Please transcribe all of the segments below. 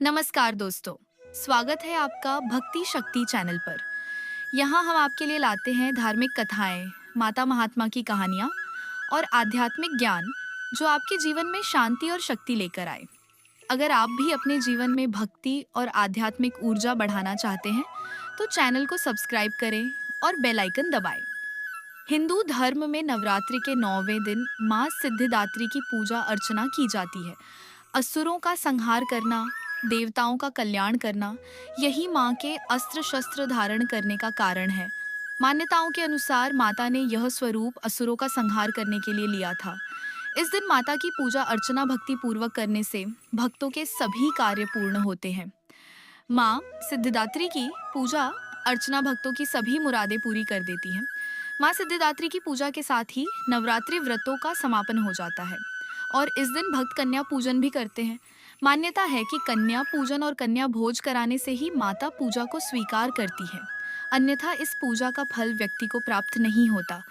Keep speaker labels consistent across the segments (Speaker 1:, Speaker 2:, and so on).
Speaker 1: नमस्कार दोस्तों, स्वागत है आपका भक्ति शक्ति चैनल पर। यहाँ हम आपके लिए लाते हैं धार्मिक कथाएं, माता महात्मा की कहानियाँ और आध्यात्मिक ज्ञान जो आपके जीवन में शांति और शक्ति लेकर आए। अगर आप भी अपने जीवन में भक्ति और आध्यात्मिक ऊर्जा बढ़ाना चाहते हैं, तो चैनल को सब्सक्राइब करें और बेल आइकन दबाएं। हिंदू धर्म में नवरात्रि के 9वें दिन माँ सिद्धिदात्री की पूजा अर्चना की जाती है। असुरों का संहार करना, देवताओं का कल्याण करना, यही माँ के अस्त्र शस्त्र धारण करने का कारण है। मान्यताओं के अनुसार माता ने यह स्वरूप असुरों का संहार करने के लिए लिया था। इस दिन माता की पूजा अर्चना भक्ति पूर्वक करने से भक्तों के सभी कार्य पूर्ण होते हैं। माँ सिद्धिदात्री की पूजा अर्चना भक्तों की सभी मुरादें पूरी कर देती हैं। माँ सिद्धिदात्री की पूजा के साथ ही नवरात्रि व्रतों का समापन हो जाता है और इस दिन भक्त कन्या पूजन भी करते हैं। मान्यता है कि कन्या पूजन और कन्या भोज कराने से ही माता पूजा को स्वीकार करती है, अन्यथा इस पूजा का फल व्यक्ति को प्राप्त नहीं होता।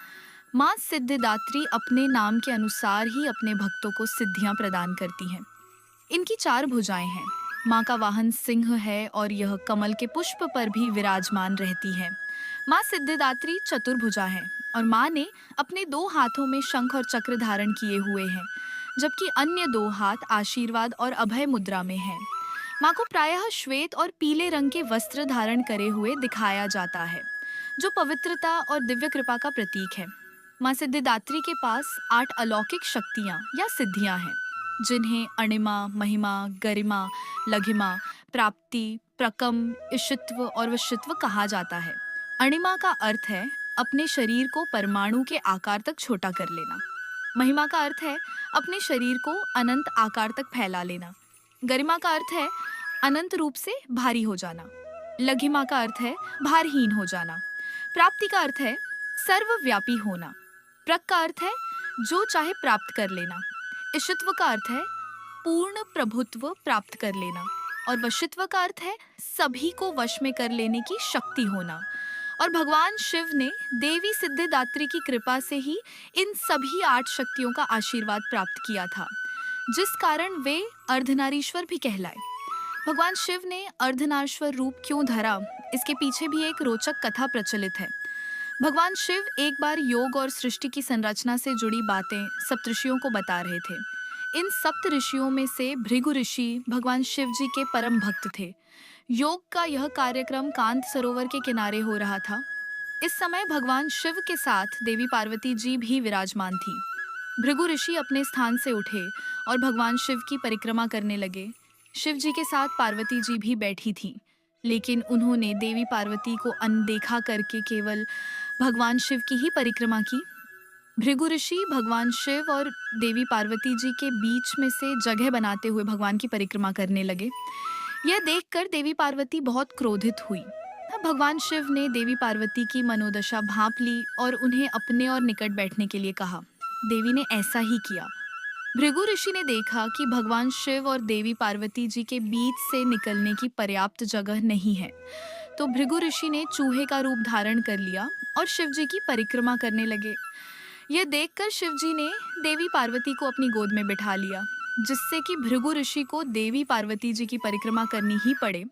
Speaker 1: माँ सिद्धिदात्री अपने नाम के अनुसार ही अपने भक्तों को सिद्धियां प्रदान करती हैं। इनकी 4 भुजाएं हैं। माँ का वाहन सिंह है और यह कमल के पुष्प पर भी विराजमान रहती है। माँ सिद्धिदात्री चतुर्भुजा है और माँ ने अपने 2 हाथों में शंख और चक्र धारण किए हुए हैं, जबकि अन्य 2 हाथ आशीर्वाद और अभय मुद्रा में हैं। माँ को प्रायः श्वेत और पीले रंग के वस्त्र धारण करे हुए दिखाया जाता है, जो पवित्रता और दिव्य कृपा का प्रतीक है। माँ सिद्धिदात्री के पास 8 अलौकिक शक्तियाँ या सिद्धियाँ हैं, जिन्हें अणिमा, महिमा, गरिमा, लघिमा, प्राप्ति, प्रकम, इशित्व और वशित्व कहा जाता है। अणिमा का अर्थ है अपने शरीर को परमाणु के आकार तक छोटा कर लेना। महिमा का अर्थ है अपने शरीर को अनंत आकार तक फैला लेना। गरिमा का अर्थ है अनंत रूप से भारी हो जाना। लघिमा का अर्थ है भारहीन हो जाना। प्राप्ति का अर्थ है सर्वव्यापी होना। प्रक का अर्थ है जो चाहे प्राप्त कर लेना। इशित्व का अर्थ है पूर्ण प्रभुत्व प्राप्त कर लेना। और वशित्व का अर्थ है सभी को वश में कर लेने की शक्ति होना। और भगवान शिव ने देवी सिद्धिदात्री की कृपा से ही इन सभी 8 शक्तियों का आशीर्वाद प्राप्त किया था, जिस कारण वे अर्धनारीश्वर भी कहलाए। भगवान शिव ने अर्धनारीश्वर रूप क्यों धरा, इसके पीछे भी एक रोचक कथा प्रचलित है। भगवान शिव एक बार योग और सृष्टि की संरचना से जुड़ी बातें सप्तऋषियों को बता रहे थे। इन सप्त ऋषियों में से भृगु ऋषि भगवान शिव जी के परम भक्त थे। योग का यह कार्यक्रम कांत सरोवर के किनारे हो रहा था। इस समय भगवान शिव के साथ देवी पार्वती जी भी विराजमान थी। भृगु ऋषि अपने स्थान से उठे और भगवान शिव की परिक्रमा करने लगे। शिव जी के साथ पार्वती जी भी बैठी थीं, लेकिन उन्होंने देवी पार्वती को अनदेखा करके केवल भगवान शिव की ही परिक्रमा की। भृगु ऋषि भगवान शिव और देवी पार्वती जी के बीच में से जगह बनाते हुए भगवान की परिक्रमा करने लगे। यह देखकर देवी पार्वती बहुत क्रोधित हुई। तब भगवान शिव ने देवी पार्वती की मनोदशा भांप ली और उन्हें अपने और निकट बैठने के लिए कहा। देवी ने ऐसा ही किया। भृगु ऋषि ने देखा कि भगवान शिव और देवी पार्वती जी के बीच से निकलने की पर्याप्त जगह नहीं है, तो भृगु ऋषि ने चूहे का रूप धारण कर लिया और शिव जी की परिक्रमा करने लगे। यह देखकर शिव जी ने देवी पार्वती को अपनी गोद में बिठा लिया, जिससे कि भृगु ऋषि को देवी पार्वती जी की परिक्रमा करनी ही पड़े।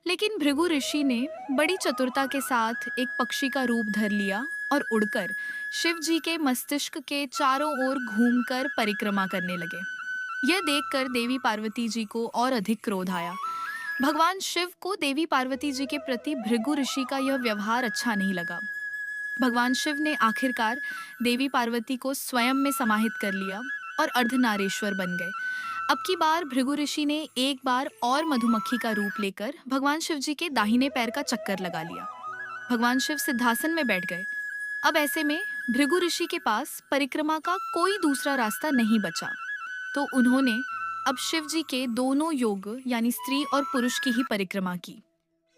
Speaker 1: लेकिन भृगु ऋषि ने बड़ी चतुरता के साथ एक पक्षी का रूप धर लिया और उड़कर शिव जी के मस्तिष्क के चारों ओर घूमकर परिक्रमा करने लगे। यह देखकर देवी पार्वती जी को और अधिक क्रोध आया। भगवान शिव को देवी पार्वती जी के प्रति भृगु ऋषि का यह व्यवहार अच्छा नहीं लगा। भगवान शिव ने आखिरकार देवी पार्वती को स्वयं में समाहित कर लिया और अर्धनारीश्वर बन गए। अब की बार भृगु ऋषि ने एक बार और मधुमक्खी का रूप लेकर भगवान शिव जी के दाहिने पैर का चक्कर लगा लिया। भगवान शिव सिंहासन में बैठ गए। अब ऐसे में भृगु ऋषि के पास परिक्रमा का कोई दूसरा रास्ता नहीं बचा, तो उन्होंने अब शिव जी के दोनों योग यानी स्त्री और पुरुष की ही परिक्रमा की।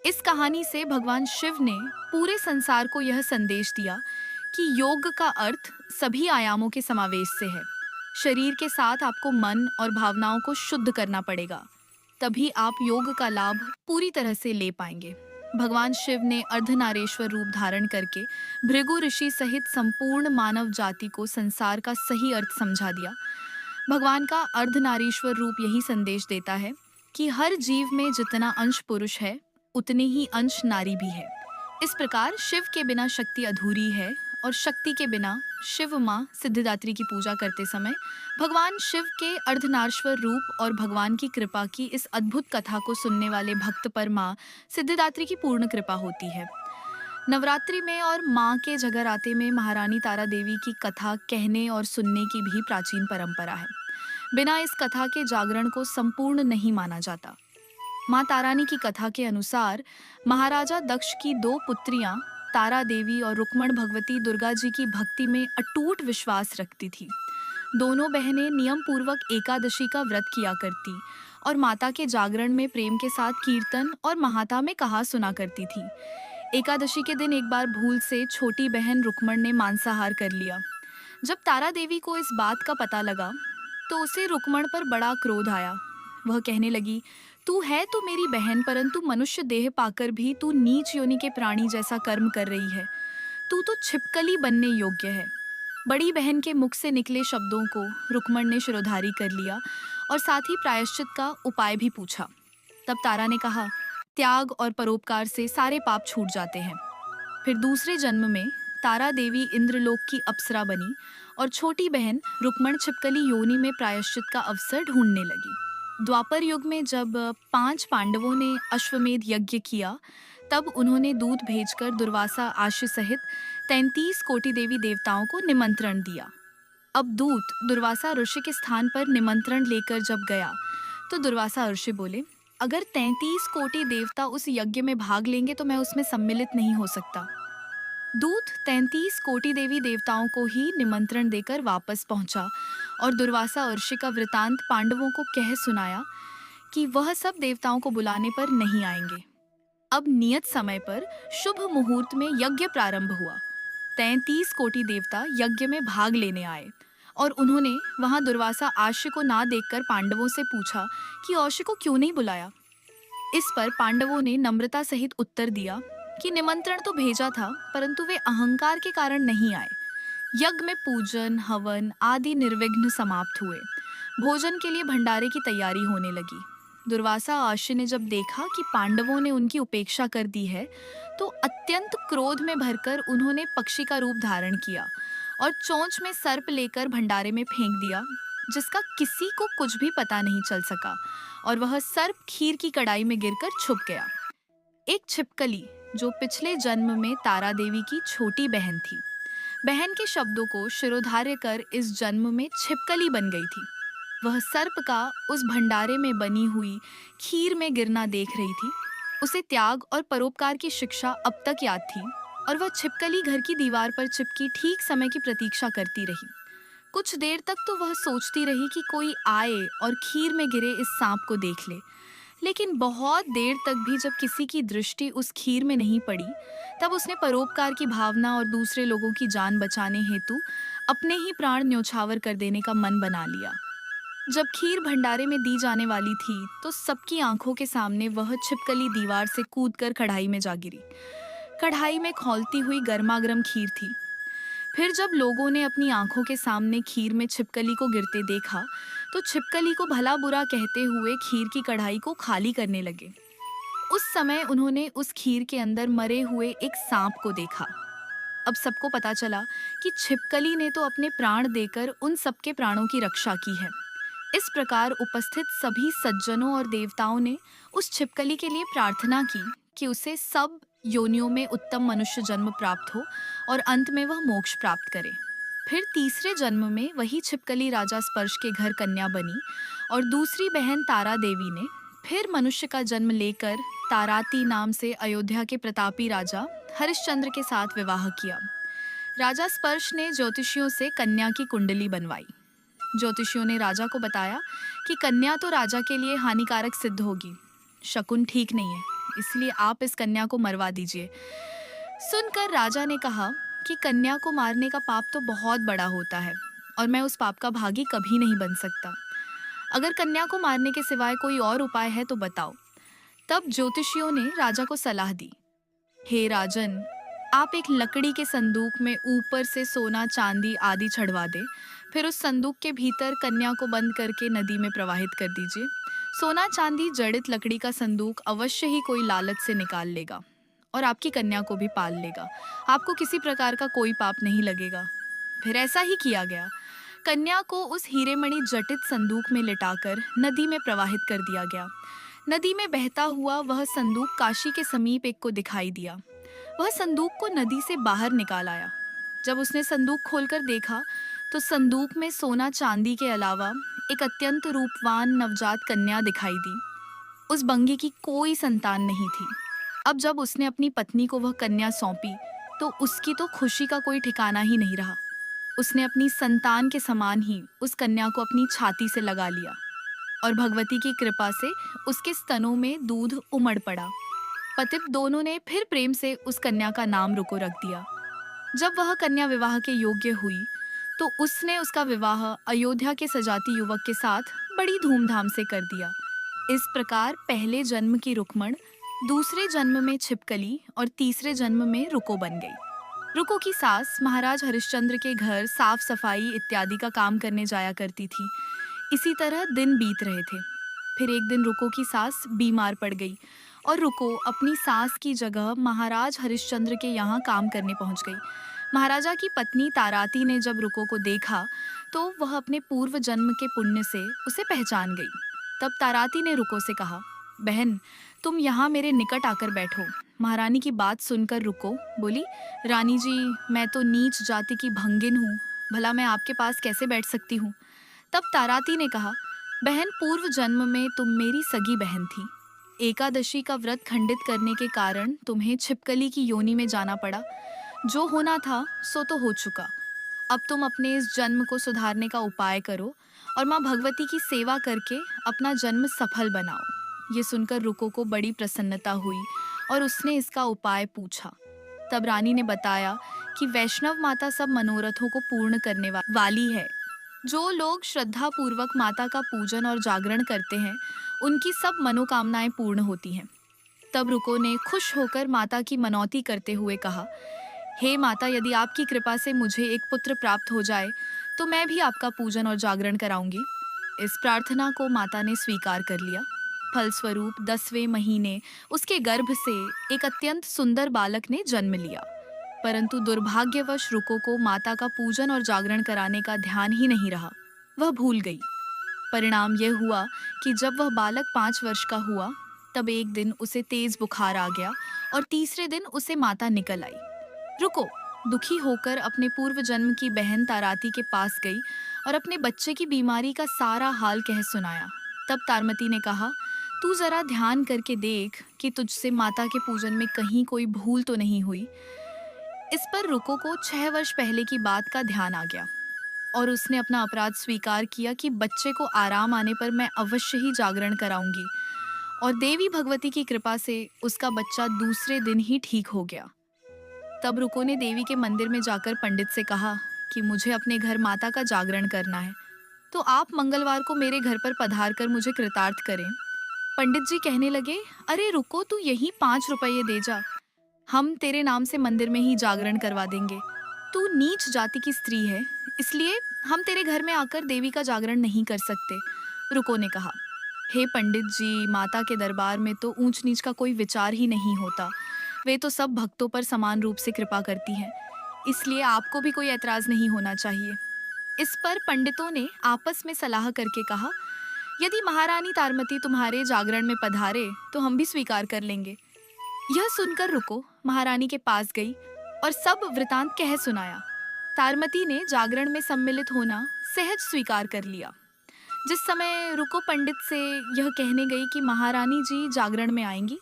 Speaker 1: इस कहानी से भगवान शिव ने पूरे संसार को यह संदेश दिया कि योग का अर्थ सभी आयामों के समावेश से है। शरीर के साथ आपको मन और भावनाओं को शुद्ध करना पड़ेगा, तभी आप योग का लाभ पूरी तरह से ले पाएंगे। भगवान शिव ने अर्धनारीश्वर रूप धारण करके भृगु ऋषि सहित संपूर्ण मानव जाति को संसार का सही अर्थ समझा दिया। भगवान का अर्धनारीश्वर रूप यही संदेश देता है कि हर जीव में जितना अंश पुरुष है उतने ही अंश नारी भी है। इस प्रकार शिव के बिना शक्ति अधूरी है और शक्ति के बिना शिव माँ सिद्धिदात्री की पूजा करते समय भगवान शिव के अर्धनारीश्वर रूप और भगवान की कृपा की इस अद्भुत कथा को सुनने वाले भक्त पर माँ सिद्धिदात्री की पूर्ण कृपा होती है। नवरात्रि में और माँ के जगराते में महारानी तारा देवी की कथा कहने और सुनने की भी प्राचीन परंपरा है। बिना इस कथा के जागरण को संपूर्ण नहीं माना जाता। माँ तारानी की कथा के अनुसार महाराजा दक्ष की दो पुत्रियां तारा देवी और रुक्मण भगवती दुर्गा जी की भक्ति में अटूट विश्वास रखती थी। दोनों बहनें नियम पूर्वक एकादशी का व्रत किया करती और माता के जागरण में प्रेम के साथ कीर्तन और महाता में कहा सुना करती थी। एकादशी के दिन एक बार भूल से छोटी बहन रुक्मण ने मांसाहार कर लिया। जब तारा देवी को इस बात का पता लगा तो उसे रुक्मण पर बड़ा क्रोध आया। वह कहने लगी, तू है तो मेरी बहन, परंतु मनुष्य देह पाकर भी तू नीच योनि के प्राणी जैसा कर्म कर रही है। तू तो छिपकली बनने योग्य है। बड़ी बहन के मुख से निकले शब्दों को रुक्मण ने शिरोधारी कर लिया और साथ ही प्रायश्चित का उपाय भी पूछा। तब तारा ने कहा, त्याग और परोपकार से सारे पाप छूट जाते हैं। फिर दूसरे जन्म में तारा देवी इंद्रलोक की अप्सरा बनी और छोटी बहन रुक्मण छिपकली योनि में प्रायश्चित का अवसर ढूंढने लगी। द्वापर युग में जब 5 पांडवों ने अश्वमेध यज्ञ किया तब उन्होंने दूत भेजकर दुर्वासा आश्य सहित 33 कोटि देवी देवताओं को निमंत्रण दिया। अब दूत दुर्वासा ऋषि के स्थान पर निमंत्रण लेकर जब गया तो दुर्वासा ऋषि बोले, अगर 33 कोटि देवता उस यज्ञ में भाग लेंगे तो मैं उसमें सम्मिलित नहीं हो सकता। दूत 33 कोटि देवी देवताओं को ही निमंत्रण देकर वापस पहुंचा और दुर्वासा ऋषि का वृतांत पांडवों को कह सुनाया कि वह सब देवताओं को बुलाने पर नहीं आएंगे। अब नियत समय पर शुभ मुहूर्त में यज्ञ प्रारंभ हुआ। 33 कोटि देवता यज्ञ में भाग लेने आए और उन्होंने वहां दुर्वासा आश्य को ना देखकर पांडवों से पूछा कि आश्य को क्यों नहीं बुलाया। इस पर पांडवों ने नम्रता सहित उत्तर दिया कि निमंत्रण तो भेजा था, परंतु वे अहंकार के कारण नहीं आए। यज्ञ में पूजन हवन आदि निर्विघ्न समाप्त हुए। भोजन के लिए भंडारे की तैयारी होने लगी। दुर्वासा आश्य ने जब देखा कि पांडवों ने उनकी उपेक्षा कर दी है तो अत्यंत क्रोध में भरकर उन्होंने पक्षी का रूप धारण किया और चोंच में सर्प लेकर भंडारे में फेंक दिया, जिसका किसी को कुछ भी पता नहीं चल सका और वह सर्प खीर की कढ़ाई में गिरकर छुप गया। एक छिपकली जो पिछले जन्म में तारा देवी की छोटी बहन थी, बहन के शब्दों को शिरोधार्य कर इस जन्म में छिपकली बन गई थी। वह सर्प का उस भंडारे में बनी हुई खीर में गिरना देख रही थी। उसे त्याग और परोपकार की शिक्षा अब तक याद थी और वह छिपकली घर की दीवार पर चिपकी ठीक समय की प्रतीक्षा करती रही। कुछ देर तक तो वह सोचती रही कि कोई आए और खीर में गिरे इस सांप को देख ले, लेकिन बहुत देर तक भी जब किसी की दृष्टि उस खीर में नहीं पड़ी तब उसने परोपकार की भावना और दूसरे लोगों की जान बचाने हेतु अपने ही प्राण न्योछावर कर देने का मन बना लिया। जब खीर भंडारे में दी जाने वाली थी तो सबकी आंखों के सामने वह छिपकली दीवार से कूदकर कढ़ाई में जा गिरी। कढ़ाई में खौलती हुई गर्मागर्म खीर थी। फिर जब लोगों ने अपनी आंखों के सामने खीर में छिपकली को गिरते देखा तो छिपकली को भला बुरा कहते हुए खीर की कढ़ाई को खाली करने लगे। उस समय उन्होंने उस खीर के अंदर मरे हुए एक सांप को देखा। अब सबको पता चला कि छिपकली ने तो अपने प्राण देकर उन सबके प्राणों की रक्षा की है। इस प्रकार उपस्थित सभी सज्जनों और देवताओं ने उस छिपकली के लिए प्रार्थना की कि उसे सब योनियों में उत्तम मनुष्य जन्म प्राप्त हो और अंत में वह मोक्ष प्राप्त करे। फिर तीसरे जन्म में वही छिपकली राजा स्पर्श के घर कन्या बनी और दूसरी बहन तारा देवी ने फिर मनुष्य का जन्म लेकर ताराती नाम से अयोध्या के प्रतापी राजा हरिश्चंद्र के साथ विवाह किया। राजा स्पर्श ने ज्योतिषियों से कन्या की कुंडली बनवाई। ज्योतिषियों ने राजा को बताया कि कन्या तो राजा के लिए हानिकारक सिद्ध होगी, शकुन ठीक नहीं है, इसलिए आप इस कन्या को मरवा दीजिए। सुनकर राजा ने कहा कि कन्या को मारने का पाप तो बहुत बड़ा होता है और मैं उस पाप का भागी कभी नहीं बन सकता। अगर कन्या को मारने के सिवाय कोई और उपाय है तो बताओ। तब ज्योतिषियों ने राजा को सलाह दी, हे राजन, आप एक लकड़ी के संदूक में ऊपर से सोना चांदी आदि चढ़वा दें, फिर उस संदूक के भीतर कन्या को बंद करके नदी में प्रवाहित कर दीजिए। सोना चांदी जड़ित लकड़ी का संदूक अवश्य ही कोई लालच से निकाल लेगा और आपकी कन्या को भी पाल लेगा। आपको किसी प्रकार का कोई पाप नहीं लगेगा। फिर ऐसा ही किया गया। कन्या को उस हीरेमणि जटित संदूक में लिटाकर नदी में प्रवाहित कर दिया गया। नदी में बहता हुआ वह संदूक काशी के समीप एक को दिखाई दिया। वह संदूक को नदी से बाहर निकाल आया। जब उसने संदूक खोलकर देखा तो संदूक में सोना चांदी के अलावा एक अत्यंत रूपवान नवजात कन्या दिखाई दी। उस बंगी की कोई संतान नहीं थी। अब जब उसने अपनी पत्नी को वह कन्या सौंपी तो उसकी तो खुशी का कोई ठिकाना ही नहीं रहा। उसने अपनी संतान के समान ही उस कन्या को अपनी छाती से लगा लिया और भगवती की कृपा से उसके स्तनों में दूध उमड़ पड़ा। पतित दोनों ने फिर प्रेम से उस कन्या का नाम रुको रख दिया। जब वह कन्या विवाह के योग्य हुई तो उसने उसका विवाह अयोध्या के सजाती युवक के साथ बड़ी धूमधाम से कर दिया। इस प्रकार पहले जन्म की रुक्मण दूसरे जन्म में छिपकली और तीसरे जन्म में रुको बन गई। रुको की सास महाराज हरिश्चंद्र के घर साफ सफाई इत्यादि का काम करने जाया करती थी। इसी तरह दिन बीत रहे थे। फिर एक दिन रुको की सास बीमार पड़ गई और रुको अपनी सास की जगह महाराज हरिश्चंद्र के यहाँ काम करने पहुंच गई। महाराजा की पत्नी ताराती ने जब रुको को देखा तो वह अपने पूर्व जन्म के पुण्य से उसे पहचान गई। तब ताराती ने रुको से कहा, बहन तुम यहाँ मेरे निकट आकर बैठो। महारानी की बात सुनकर रुको बोली, रानी जी मैं तो नीच जाति की भंगिन हूँ, भला मैं आपके पास कैसे बैठ सकती हूँ। तब ताराती ने कहा, बहन पूर्व जन्म में तुम मेरी सगी बहन थी। एकादशी का व्रत खंडित करने के कारण तुम्हें छिपकली की योनि में जाना पड़ा। जो होना था सो तो हो चुका। अब तुम अपने इस जन्म को सुधारने का उपाय करो और माँ भगवती की सेवा करके अपना जन्म सफल बनाओ। ये सुनकर रुको को बड़ी प्रसन्नता हुई और उसने इसका उपाय पूछा। तब रानी ने बताया कि वैष्णव माता सब मनोरथों को पूर्ण करने वाली है। जो लोग श्रद्धा पूर्वक माता का पूजन और जागरण करते हैं उनकी सब मनोकामनाएं पूर्ण होती हैं। तब रुको ने खुश होकर माता की मनौती करते हुए कहा, हे माता यदि आपकी कृपा से मुझे एक पुत्र प्राप्त हो जाए तो मैं भी आपका पूजन और जागरण कराऊंगी। इस प्रार्थना को माता ने स्वीकार कर लिया। फलस्वरूप 10वें महीने उसके गर्भ से एक अत्यंत सुंदर बालक ने जन्म लिया। परंतु दुर्भाग्यवश रुको को माता का पूजन और जागरण कराने का ध्यान ही नहीं रहा। वह भूल गई। परिणाम यह हुआ कि जब वह बालक 5 वर्ष का हुआ तब एक दिन उसे तेज बुखार आ गया और तीसरे दिन उसे माता निकल आई। रुको दुखी होकर अपने पूर्व जन्म की बहन ताराती के पास गई और अपने बच्चे की बीमारी का सारा हाल कह सुनाया। तब तारमती ने कहा, तू जरा ध्यान करके देख कि तुझसे माता के पूजन में कहीं कोई भूल तो नहीं हुई। इस पर रुको को 6 वर्ष पहले की बात का ध्यान आ गया और उसने अपना अपराध स्वीकार किया कि बच्चे को आराम आने पर मैं अवश्य ही जागरण कराऊंगी। और देवी भगवती की कृपा से उसका बच्चा दूसरे दिन ही ठीक हो गया। तब रुको ने देवी के मंदिर में जाकर पंडित से कहा कि मुझे अपने घर माता का जागरण करना है, तो आप मंगलवार को मेरे घर पर पधार कर मुझे कृतार्थ करें। पंडित जी कहने लगे, अरे रुको तू यही 5 रुपये दे जा, हम तेरे नाम से मंदिर में ही जागरण करवा देंगे। तू नीच जाति की स्त्री है, इसलिए हम तेरे घर में आकर देवी का जागरण नहीं कर सकते। रुको ने कहा, हे पंडित जी, माता के दरबार में तो ऊंच नीच का कोई विचार ही नहीं होता। वे तो सब भक्तों पर समान रूप से कृपा करती हैं, इसलिए आपको भी कोई ऐतराज नहीं होना चाहिए। इस पर पंडितों ने आपस में सलाह करके कहा, यदि महारानी तारमती तुम्हारे जागरण में पधारे तो हम भी स्वीकार कर लेंगे। यह सुनकर रुको महारानी के पास गई और सब वृतांत कह सुनाया। तारमती ने जागरण में सम्मिलित होना सहज स्वीकार कर लिया। जिस समय रुको पंडित से यह कहने गई कि महारानी जी जागरण में आएंगी,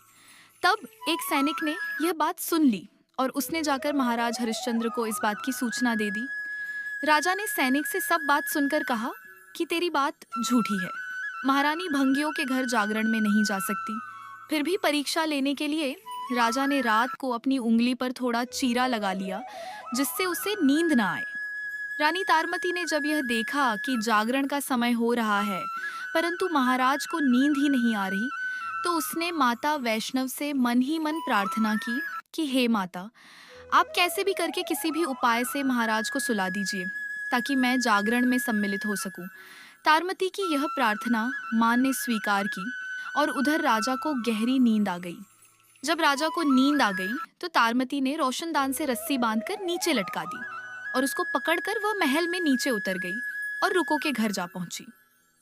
Speaker 1: तब एक सैनिक ने यह बात सुन ली और उसने जाकर महाराज हरिश्चंद्र को इस बात की सूचना दे दी। राजा ने सैनिक से सब बात सुनकर कहा कि तेरी बात झूठी है, महारानी भंगियों के घर जागरण में नहीं जा सकती। फिर भी परीक्षा लेने के लिए राजा ने रात को अपनी उंगली पर थोड़ा चीरा लगा लिया जिससे उसे नींद न आए। रानी तारमती ने जब यह देखा कि जागरण का समय हो रहा है परंतु महाराज को नींद ही नहीं आ रही, तो उसने माता वैष्णव से मन ही मन प्रार्थना की कि हे माता, आप कैसे भी करके किसी भी उपाय से महाराज को सुला दीजिए ताकि मैं जागरण में सम्मिलित हो सकूं। तारमती की यह प्रार्थना मां ने स्वीकार की और उधर राजा को गहरी नींद आ गई। जब राजा को नींद आ गई तो तारमती ने रोशनदान से रस्सी बांधकर नीचे लटका दी और उसको पकड़कर वह महल में नीचे उतर गई और रुको के घर जा पहुंची।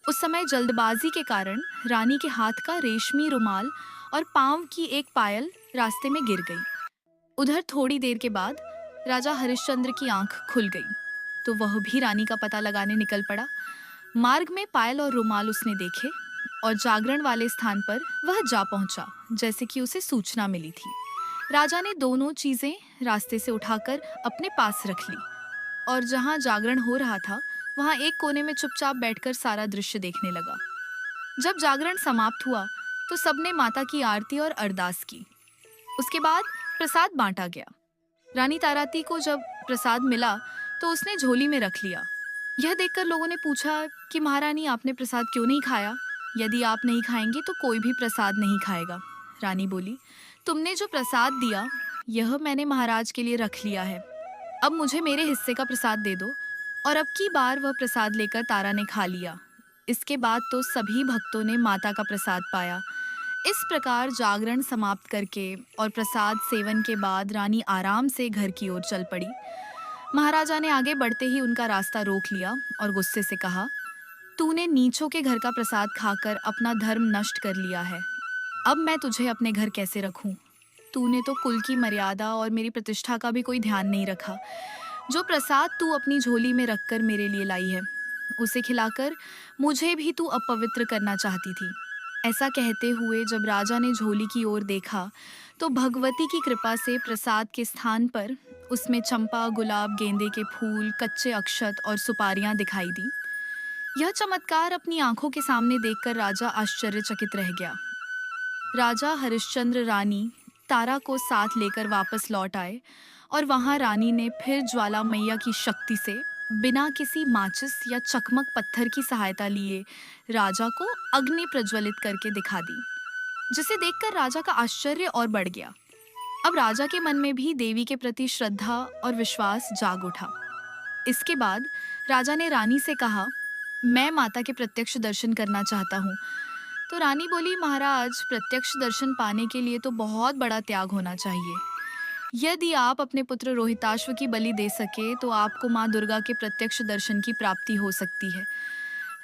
Speaker 1: उस समय जल्दबाजी के कारण रानी के हाथ का रेशमी रुमाल और पांव की एक पायल रास्ते में गिर गई। उधर थोड़ी देर के बाद राजा हरिश्चंद्र की आंख खुल गई तो वह भी रानी का पता लगाने निकल पड़ा। मार्ग में पायल और रुमाल उसने देखे और जागरण वाले स्थान पर वह जा पहुंचा जैसे कि उसे सूचना मिली थी। राजा ने दोनों चीजें रास्ते से उठाकर अपने पास रख ली और जहां जागरण हो रहा था वहां एक कोने में चुपचाप बैठकर सारा दृश्य देखने लगा। जब जागरण समाप्त हुआ तो सबने माता की आरती और अरदास की। उसके बाद प्रसाद बांटा गया। रानी ताराती को जब प्रसाद मिला तो उसने झोली में रख लिया। यह देखकर लोगों ने पूछा कि महारानी, आपने प्रसाद क्यों नहीं खाया? यदि आप नहीं खाएंगे तो कोई भी प्रसाद नहीं खाएगा। रानी बोली, तुमने जो प्रसाद दिया यह मैंने महाराज के लिए रख लिया है। अब मुझे मेरे हिस्से का प्रसाद दे दो। और अब की बार वह प्रसाद लेकर तारा ने खा लिया। इसके बाद तो सभी भक्तों ने माता का प्रसाद पाया। इस प्रकार जागरण समाप्त करके और प्रसाद सेवन के बाद रानी आराम से घर की ओर चल पड़ी। महाराजा ने आगे बढ़ते ही उनका रास्ता रोक लिया और गुस्से से कहा, तूने नीचों के घर का प्रसाद खाकर अपना धर्म नष्ट कर लिया है। अब मैं तुझे अपने घर कैसे रखूं? तूने तो कुल की मर्यादा और मेरी प्रतिष्ठा का भी कोई ध्यान नहीं रखा। जो प्रसाद तू अपनी झोली में रखकर मेरे लिए लाई है, उसे खिलाकर मुझे भी तू अपवित्र करना चाहती थी। ऐसा कहते हुए जब राजा ने झोली की ओर देखा तो भगवती की कृपा से प्रसाद के स्थान पर उसमें चंपा, गुलाब, गेंदे के फूल, कच्चे अक्षत और सुपारियां दिखाई दी। यह चमत्कार अपनी आंखों के सामने देखकर राजा आश्चर्यचकित रह गया। राजा हरिश्चंद्र रानी तारा को साथ लेकर वापस लौट आए और वहां रानी ने फिर ज्वाला मैया की शक्ति से बिना किसी माचिस या चकमक पत्थर की सहायता लिए राजा को अग्नि प्रज्वलित करके दिखा दी, जिसे देखकर राजा का आश्चर्य और बढ़ गया। अब राजा के मन में भी देवी के प्रति श्रद्धा और विश्वास जाग उठा। इसके बाद राजा ने रानी से कहा, मैं माता के प्रत्यक्ष दर्शन करना चाहता हूँ। तो रानी बोली, महाराज, प्रत्यक्ष दर्शन पाने के लिए तो बहुत बड़ा त्याग होना चाहिए। यदि आप अपने पुत्र रोहिताश्व की बलि दे सके तो आपको माँ दुर्गा के प्रत्यक्ष दर्शन की प्राप्ति हो सकती है।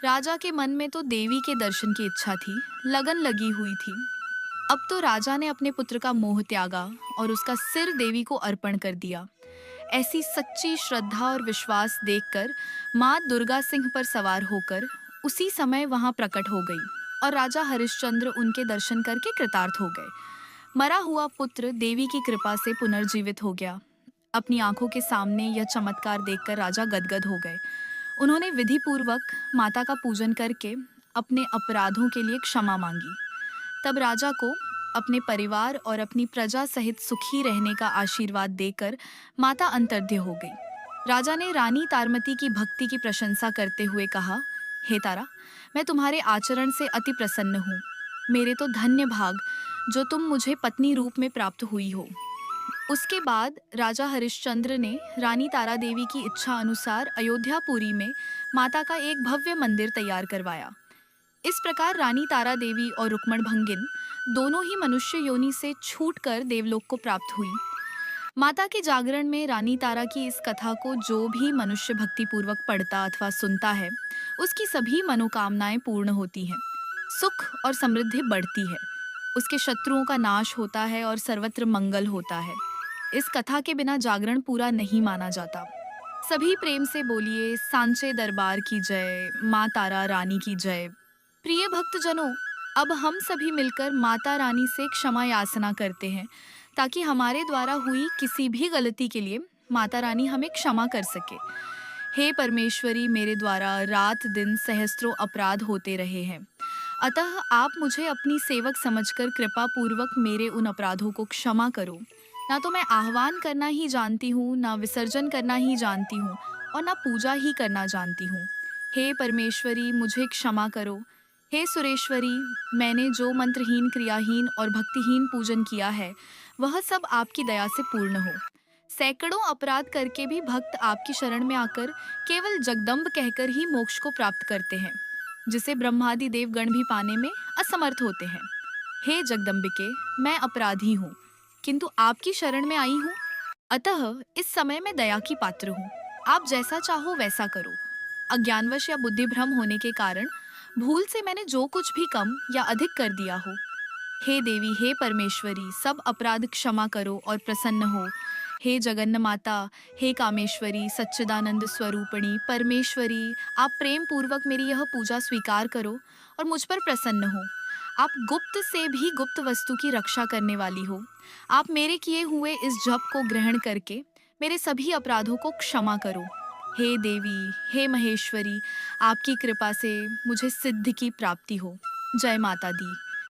Speaker 1: राजा के मन में तो देवी के दर्शन की इच्छा थी, लगन लगी हुई थी। अब तो राजा ने अपने पुत्र का मोह त्यागा और उसका सिर देवी को अर्पण कर दिया। ऐसी सच्ची श्रद्धा और विश्वास देखकर माँ दुर्गा सिंह पर सवार होकर उसी समय वहां प्रकट हो गई और राजा हरिश्चंद्र उनके दर्शन करके कृतार्थ हो गए। मरा हुआ पुत्र देवी की कृपा से पुनर्जीवित हो गया। अपनी आंखों के सामने यह चमत्कार देखकर राजा गदगद हो गए। उन्होंने विधि पूर्वक माता का पूजन करके अपने अपराधों के लिए क्षमा मांगी। तब राजा को अपने परिवार और अपनी प्रजा सहित सुखी रहने का आशीर्वाद देकर माता अंतर्ध्य हो गई। राजा ने रानी तारमती की भक्ति की प्रशंसा करते हुए कहा, हे तारा, मैं तुम्हारे आचरण से अति प्रसन्न हूँ। मेरे तो धन्य भाग जो तुम मुझे पत्नी रूप में प्राप्त हुई हो। उसके बाद राजा हरिश्चंद्र ने रानी तारा देवी की इच्छा अनुसार अयोध्यापुरी में माता का एक भव्य मंदिर तैयार करवाया। इस प्रकार रानी तारा देवी और रुक्मण भंगिन दोनों ही मनुष्य योनि से छूटकर देवलोक को प्राप्त हुई। माता के जागरण में रानी तारा की इस कथा को जो भी मनुष्य भक्ति पूर्वक पढ़ता अथवा सुनता है, उसकी सभी मनोकामनाएं पूर्ण होती हैं, सुख और समृद्धि बढ़ती है, उसके शत्रुओं का नाश होता है और सर्वत्र मंगल होता है। इस कथा के बिना जागरण पूरा नहीं माना जाता। सभी प्रेम से बोलिए, सांचे दरबार की जय, माँ तारा रानी की जय। प्रिय भक्तजनों, अब हम सभी मिलकर माता रानी से क्षमा याचना करते हैं ताकि हमारे द्वारा हुई किसी भी गलती के लिए माता रानी हमें क्षमा कर सके। हे परमेश्वरी, मेरे द्वारा रात दिन सहस्त्रों अपराध होते रहे हैं, अतः आप मुझे अपनी सेवक समझकर कृपा पूर्वक मेरे उन अपराधों को क्षमा करो। ना तो मैं आह्वान करना ही जानती हूँ, ना विसर्जन करना ही जानती हूँ और ना पूजा ही करना जानती हूँ। हे परमेश्वरी, मुझे क्षमा करो। हे सुरेश्वरी, मैंने जो मंत्रहीन, क्रियाहीन और भक्तिहीन पूजन किया है वह सब आपकी दया से पूर्ण हो। सैकड़ों अपराध करके भी भक्त आपकी शरण में आकर केवल जगदम्ब कहकर ही मोक्ष को प्राप्त करते हैं, जिसे ब्रह्मादि देवगण भी पाने में असमर्थ होते हैं। हे जगदम्बिके, मैं अपराधी हूँ, किंतु आपकी शरण में आई हूँ। अतः इस समय मैं दया की पात्र हूँ। आप जैसा चाहो वैसा करो। अज्ञानवश या बुद्धिभ्रम होने के कारण भूल से मैंने जो कुछ भी कम या अधिक कर दिया हो, हे देवी, हे परमेश्वरी, सब अपराध क्षमा करो और प्रसन्न हो। हे जगन्न माता, हे कामेश्वरी, सच्चिदानंद स्वरूपिणी परमेश्वरी, आप प्रेम पूर्वक मेरी यह पूजा स्वीकार करो और मुझ पर प्रसन्न हो। आप गुप्त से भी गुप्त वस्तु की रक्षा करने वाली हो। आप मेरे किए हुए इस जप को ग्रहण करके मेरे सभी अपराधों को क्षमा करो। हे देवी, हे महेश्वरी, आपकी कृपा से मुझे सिद्धि की प्राप्ति हो। जय माता दी।